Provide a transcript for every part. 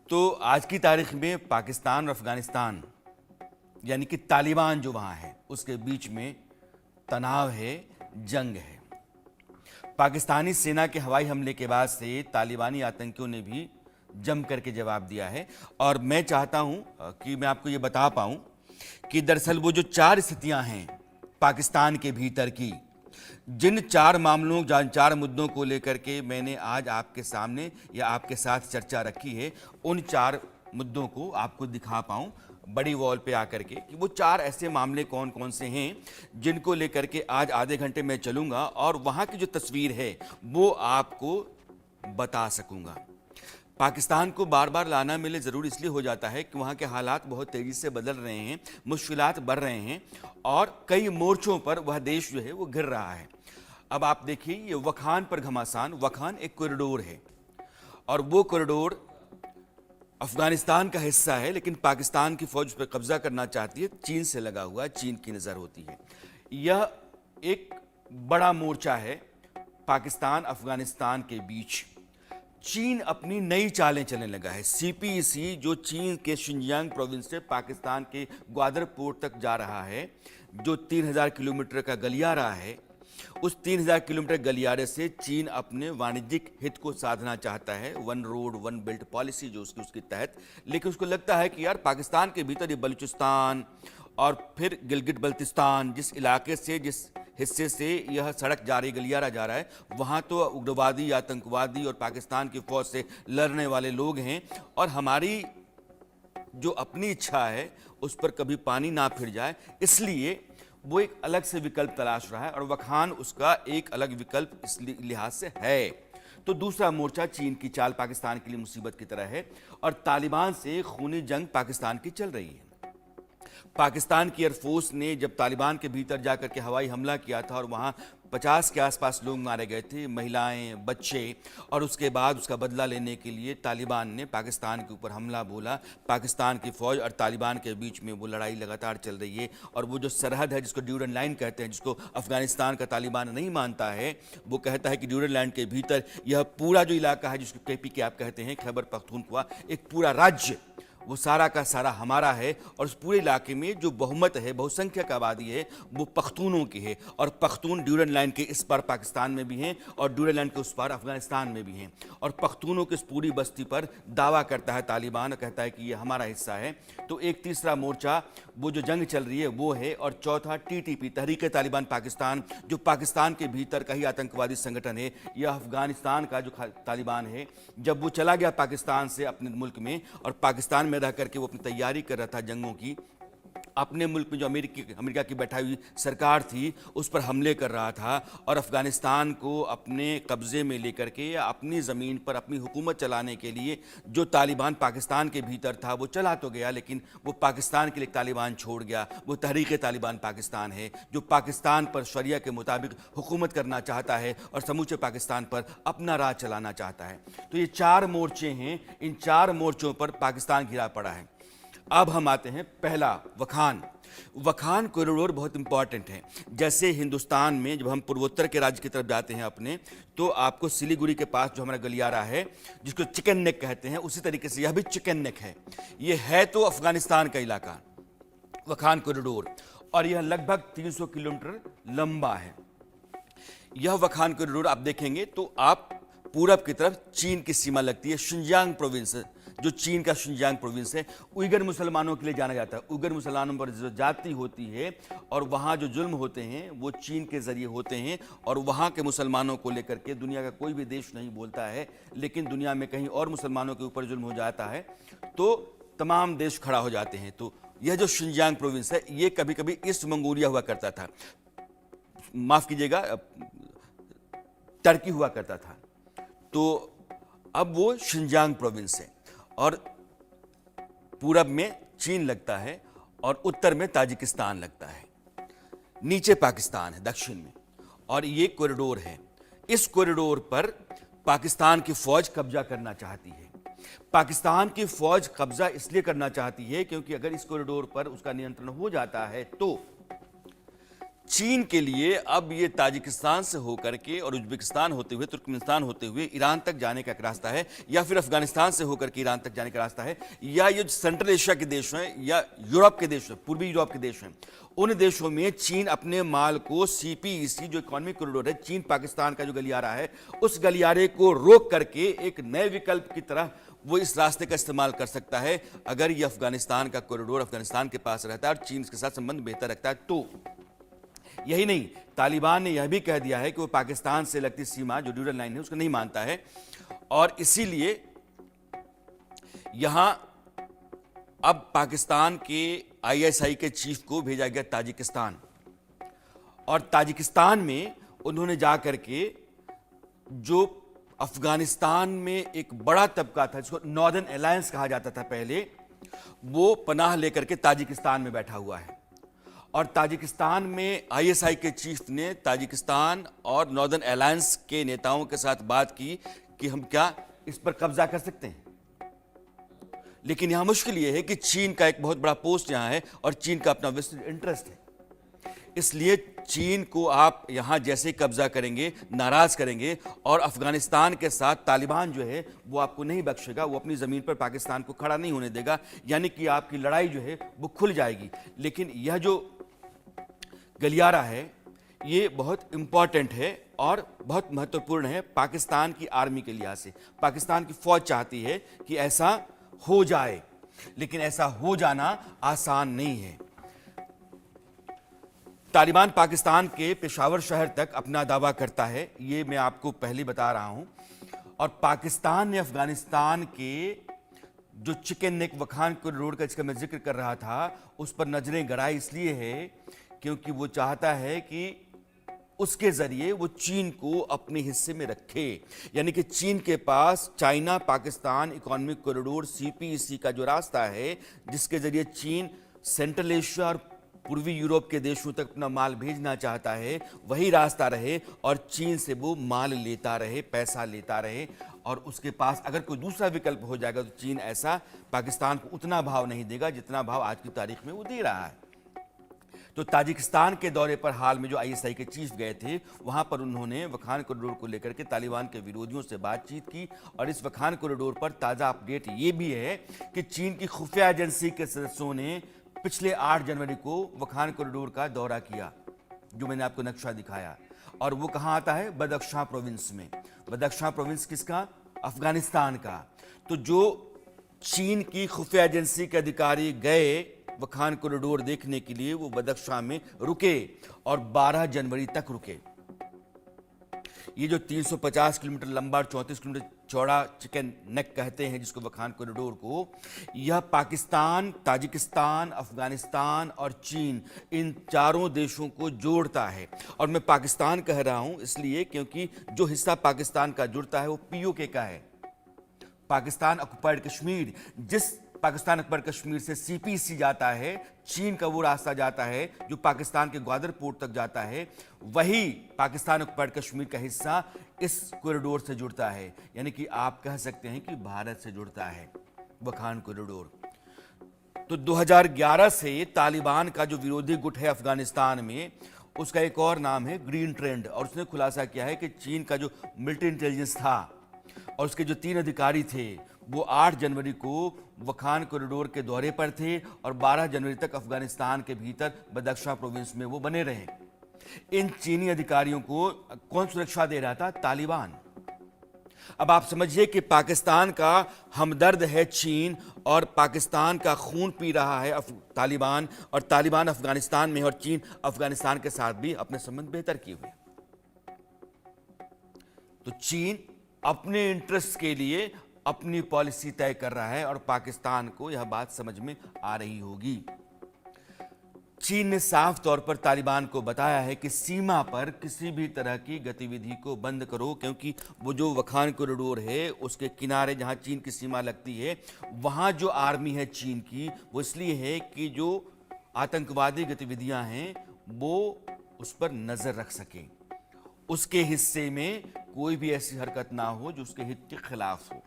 तो आज की तारीख में पाकिस्तान और अफगानिस्तान यानी कि तालिबान जो वहाँ है उसके बीच में तनाव है, जंग है। पाकिस्तानी सेना के हवाई हमले के बाद से तालिबानी आतंकियों ने भी जम करके जवाब दिया है। और मैं चाहता हूं कि मैं आपको ये बता पाऊं कि दरअसल वो जो 4 स्थितियां हैं पाकिस्तान के भीतर की, जिन 4 मामलों, जिन 4 मुद्दों को लेकर के मैंने आज आपके सामने या आपके साथ चर्चा रखी है, उन 4 मुद्दों को आपको दिखा पाऊं बड़ी वॉल पे आकर के कि वो 4 ऐसे मामले कौन कौन से हैं जिनको लेकर के आज आधे घंटे में चलूंगा और वहां की जो तस्वीर है वो आपको बता सकूंगा। पाकिस्तान को बार बार लाना मेरे ज़रूर इसलिए हो जाता है कि वहाँ के हालात बहुत तेज़ी से बदल रहे हैं, मुश्किलात बढ़ रहे हैं और कई मोर्चों पर वह देश जो है वो घिर रहा है। अब आप देखिए, ये वखान पर घमासान, वखान एक कॉरिडोर है और वो कॉरिडोर अफगानिस्तान का हिस्सा है, लेकिन पाकिस्तान की फौज उस पर कब्जा करना चाहती है। चीन से लगा हुआ है, चीन की नज़र होती है। यह एक बड़ा मोर्चा है पाकिस्तान अफगानिस्तान के बीच। चीन अपनी नई चालें चलने लगा है। सीपीईसी जो चीन के शिनजियांग प्रोविंस से पाकिस्तान के ग्वादर पोर्ट तक जा रहा है, जो 3000 किलोमीटर का गलियारा है, उस 3000 किलोमीटर गलियारे से चीन अपने वाणिज्यिक हित को साधना चाहता है, one road one belt policy जो उसके तहत। लेकिन उसको लगता है कि यार पाकिस्तान के भीतर ये बलूचिस्तान और फिर गिलगिट बल्तिस्तान, जिस इलाके से, जिस हिस्से से यह सड़क जा रही, गलियारा जा रहा है, वहाँ तो उग्रवादी, आतंकवादी और पाकिस्तान की फौज से लड़ने वाले लोग हैं और हमारी जो अपनी इच्छा है उस पर कभी पानी ना फिर जाए, इसलिए वो एक अलग से विकल्प तलाश रहा है और वखान उसका एक अलग विकल्प इस लिहाज से है। तो दूसरा मोर्चा, चीन की चाल पाकिस्तान के लिए मुसीबत की तरह है और तालिबान से खूनी जंग पाकिस्तान की चल रही है। पाकिस्तान की एयरफोर्स ने जब तालिबान के भीतर जाकर के हवाई हमला किया था और वहाँ 50 के आसपास लोग मारे गए थे, महिलाएं, बच्चे, और उसके बाद उसका बदला लेने के लिए तालिबान ने पाकिस्तान के ऊपर हमला बोला। पाकिस्तान की फौज और तालिबान के बीच में वो लड़ाई लगातार चल रही है और वो जो सरहद है जिसको ड्यूरन लाइन कहते हैं, जिसको अफगानिस्तान का तालिबान नहीं मानता है, वो कहता है कि ड्यूरन लाइन के भीतर यह पूरा जो इलाका है जिसको केपीके आप कहते हैं, खैबर पख्तूनख्वा, एक पूरा राज्य, वो सारा का सारा हमारा है और उस पूरे इलाके में जो बहुमत है, बहुसंख्यक आबादी है, वो पख्तूनों की है और पख्तून ड्यूरन लाइन के इस पार पाकिस्तान में भी हैं और ड्यूरन लाइन के उस पार अफगानिस्तान में भी हैं और पख्तूनों की इस पूरी बस्ती पर दावा करता है तालिबान, कहता है कि ये हमारा हिस्सा है। तो एक तीसरा मोर्चा, वो जो जंग चल रही है वो है। और चौथा, टीटीपी, तहरीक तालिबान पाकिस्तान, जो पाकिस्तान के भीतर का ही आतंकवादी संगठन है। यह अफगानिस्तान का जो तालिबान है, जब वो चला गया पाकिस्तान से अपने मुल्क में और पाकिस्तान में रह करके वो अपनी तैयारी कर रहा था जंगों की, अपने मुल्क में जो अमेरिका की बैठाई हुई सरकार थी उस पर हमले कर रहा था और अफगानिस्तान को अपने कब्जे में लेकर के या अपनी ज़मीन पर अपनी हुकूमत चलाने के लिए जो तालिबान पाकिस्तान के भीतर था वो चला तो गया, लेकिन वो पाकिस्तान के लिए तालिबान छोड़ गया। वो तहरीक तालिबान पाकिस्तान है जो पाकिस्तान पर शरिया के मुताबिक हुकूमत करना चाहता है और समूचे पाकिस्तान पर अपना राज चलाना चाहता है। तो ये 4 मोर्चे हैं, इन 4 मोर्चों पर पाकिस्तान घिरा पड़ा है। अब हम आते हैं पहला, वखान। वखान कॉरिडोर बहुत इंपॉर्टेंट है। जैसे हिंदुस्तान में जब हम पूर्वोत्तर के राज्य की तरफ जाते हैं अपने, तो आपको सिलीगुड़ी के पास जो हमारा गलियारा है जिसको चिकन नेक कहते हैं, उसी तरीके से यह भी चिकन नेक है। ये है तो अफगानिस्तान का इलाका, वखान कॉरिडोर, और यह लगभग 300 किलोमीटर लंबा है। यह वखान कॉरिडोर आप देखेंगे तो आप पूरब की तरफ चीन की सीमा लगती है। शिनजियांग प्रोविंस, जो चीन का शिनजियांग प्रोविंस है, उइगर मुसलमानों के लिए जाना जाता है। उइगर मुसलमानों पर जो जाति होती है और वहाँ जो जुल्म होते हैं वो चीन के ज़रिए होते हैं और वहाँ के मुसलमानों को लेकर के दुनिया का कोई भी देश नहीं बोलता है, लेकिन दुनिया में कहीं और मुसलमानों के ऊपर जुल्म हो जाता है तो तमाम देश खड़ा हो जाते हैं। तो यह जो शिनजियांग प्रोविंस है ये कभी कभी ईस्ट मंगोलिया हुआ करता था, माफ़ कीजिएगा, टर्की हुआ करता था। तो अब वो शिनजियांग प्रोविंस है और पूरब में चीन लगता है और उत्तर में ताजिकिस्तान लगता है, नीचे पाकिस्तान है दक्षिण में, और ये कॉरिडोर है। इस कॉरिडोर पर पाकिस्तान की फौज कब्जा करना चाहती है। पाकिस्तान की फौज कब्जा इसलिए करना चाहती है क्योंकि अगर इस कॉरिडोर पर उसका नियंत्रण हो जाता है तो चीन के लिए अब ये ताजिकिस्तान से होकर के और उज्बेकिस्तान होते हुए, तुर्कमेनिस्तान होते हुए ईरान तक जाने का एक रास्ता है, या फिर अफगानिस्तान से होकर के ईरान तक जाने का रास्ता है, या ये सेंट्रल एशिया के देश हैं या यूरोप के देश हैं, पूर्वी यूरोप के देश हैं, उन देशों में चीन अपने माल को सीपीईसी जो इकोनॉमिक कॉरिडोर है, चीन पाकिस्तान का जो गलियारा है, उस गलियारे को रोक करके एक नए विकल्प की तरह वो इस रास्ते का इस्तेमाल कर सकता है। अगर ये अफगानिस्तान का कॉरिडोर अफगानिस्तान के पास रहता है और चीन के साथ संबंध बेहतर रखता है तो। यही नहीं, तालिबान ने यह भी कह दिया है कि वो पाकिस्तान से लगती सीमा जो ड्यूरल लाइन है उसको नहीं मानता है, और इसीलिए यहां अब पाकिस्तान के आईएसआई के चीफ को भेजा गया ताजिकिस्तान, और ताजिकिस्तान में उन्होंने जाकर के जो अफगानिस्तान में एक बड़ा तबका था जिसको नॉर्दर्न अलायंस कहा जाता था पहले, वो पनाह लेकर के ताजिकिस्तान में बैठा हुआ है। और ताजिकिस्तान में आईएसआई के चीफ ने ताजिकिस्तान और नॉर्दर्न अलायंस के नेताओं के साथ बात की कि हम क्या इस पर कब्जा कर सकते हैं। लेकिन यहां मुश्किल यह है कि चीन का एक बहुत बड़ा पोस्ट यहां है और चीन का अपना विस्तृत इंटरेस्ट है, इसलिए चीन को आप यहां जैसे कब्जा करेंगे, नाराज करेंगे, और अफगानिस्तान के साथ तालिबान जो है वो आपको नहीं बख्शेगा, वो अपनी जमीन पर पाकिस्तान को खड़ा नहीं होने देगा, यानी कि आपकी लड़ाई जो है वो खुल जाएगी। लेकिन यह जो गलियारा है ये बहुत इंपॉर्टेंट है और बहुत महत्वपूर्ण है पाकिस्तान की आर्मी के लिहाज से। पाकिस्तान की फौज चाहती है कि ऐसा हो जाए, लेकिन ऐसा हो जाना आसान नहीं है। तालिबान पाकिस्तान के पेशावर शहर तक अपना दावा करता है, ये मैं आपको पहले बता रहा हूं, और पाकिस्तान ने अफगानिस्तान के जो चिकन नेक वखान कॉरिडोर का जिसका मैं जिक्र कर रहा था उस पर नजरें गड़ाई इसलिए है क्योंकि वो चाहता है कि उसके जरिए वो चीन को अपने हिस्से में रखे। यानी कि चीन के पास China Pakistan economic corridor CPEC का जो रास्ता है, जिसके जरिए चीन सेंट्रल एशिया और पूर्वी यूरोप के देशों तक अपना माल भेजना चाहता है, वही रास्ता रहे और चीन से वो माल लेता रहे, पैसा लेता रहे। और उसके पास अगर कोई दूसरा विकल्प हो जाएगा तो चीन ऐसा पाकिस्तान को उतना भाव नहीं देगा जितना भाव आज की तारीख में वो दे रहा है। तो ताजिकिस्तान के दौरे पर हाल में जो आईएसआई के चीफ गए थे, वहां पर उन्होंने वखान कॉरिडोर को लेकर के तालिबान के विरोधियों से बातचीत की, और इस वखान कॉरिडोर पर ताज़ा अपडेट ये भी है कि चीन की खुफिया एजेंसी के सदस्यों ने पिछले 8 जनवरी को वखान कॉरिडोर का दौरा किया, जो मैंने आपको नक्शा दिखाया। और वो कहाँ आता है? बदख्शां प्रोविंस में। बदख्शां प्रोविंस किसका? अफगानिस्तान का। तो जो चीन की खुफिया एजेंसी के अधिकारी गए वखान कॉरिडोर देखने के लिए, वो बदख्शां में रुके और 12 जनवरी तक रुके। ये जो 350 किलोमीटर लंबा और 34 किलोमीटर चौड़ा चिकन नेक कहते हैं जिसको वखान कॉरिडोर को, यह पाकिस्तान, ताजिकिस्तान, अफगानिस्तान और चीन, इन चारों देशों को जोड़ता है। और मैं पाकिस्तान कह रहा हूं इसलिए क्योंकि जो हिस्सा पाकिस्तान का जुड़ता है वो पीओके का है, पाकिस्तान ऑक्युपाइड कश्मीर। जिस पाकिस्तान ऑक्युपाइड कश्मीर से सीपीसी जाता है, चीन का वो रास्ता जाता है जो पाकिस्तान के ग्वादर पोर्ट तक जाता है, वही पाकिस्तान ऑक्युपाइड कश्मीर का हिस्सा इस कॉरिडोर से जुड़ता है। यानी कि आप कह सकते हैं कि भारत से जुड़ता है वखान कॉरिडोर। तो 2011 से तालिबान का जो विरोधी गुट है अफगानिस्तान में, उसका एक और नाम है ग्रीन ट्रेंड, और उसने खुलासा किया है कि चीन का जो मिलिट्री इंटेलिजेंस था और उसके जो 3 अधिकारी थे वो 8 जनवरी को वखान कॉरिडोर के दौरे पर थे और 12 जनवरी तक अफगानिस्तान के भीतर बदख्शां प्रोविंस में वो बने रहे। इन चीनी अधिकारियों को कौन सुरक्षा दे रहा था? तालिबान। अब आप समझिए कि पाकिस्तान का हमदर्द है चीन, और पाकिस्तान का खून पी रहा है तालिबान, और तालिबान अफगानिस्तान में, और चीन अफगानिस्तान के साथ भी अपने संबंध बेहतर किए हुए। तो चीन अपने इंटरेस्ट के लिए अपनी पॉलिसी तय कर रहा है और पाकिस्तान को यह बात समझ में आ रही होगी। चीन ने साफ तौर पर तालिबान को बताया है कि सीमा पर किसी भी तरह की गतिविधि को बंद करो, क्योंकि वो जो वखान कॉरिडोर है उसके किनारे जहां चीन की सीमा लगती है, वहां जो आर्मी है चीन की, वो इसलिए है कि जो आतंकवादी गतिविधियां हैं वो उस पर नजर रख सके, उसके हिस्से में कोई भी ऐसी हरकत ना हो जो उसके हित के खिलाफ हो।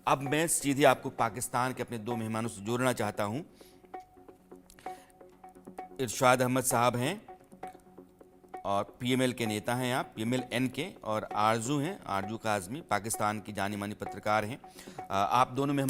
अब मैं सीधे आपको पाकिस्तान के अपने 2 मेहमानों से जोड़ना चाहता हूं। इरशाद अहमद साहब हैं और पीएमएल के नेता हैं आप, पीएमएल एन के, और आरजू हैं, आरजू काजमी, पाकिस्तान की जानी मानी पत्रकार हैं। आप दोनों मेहमान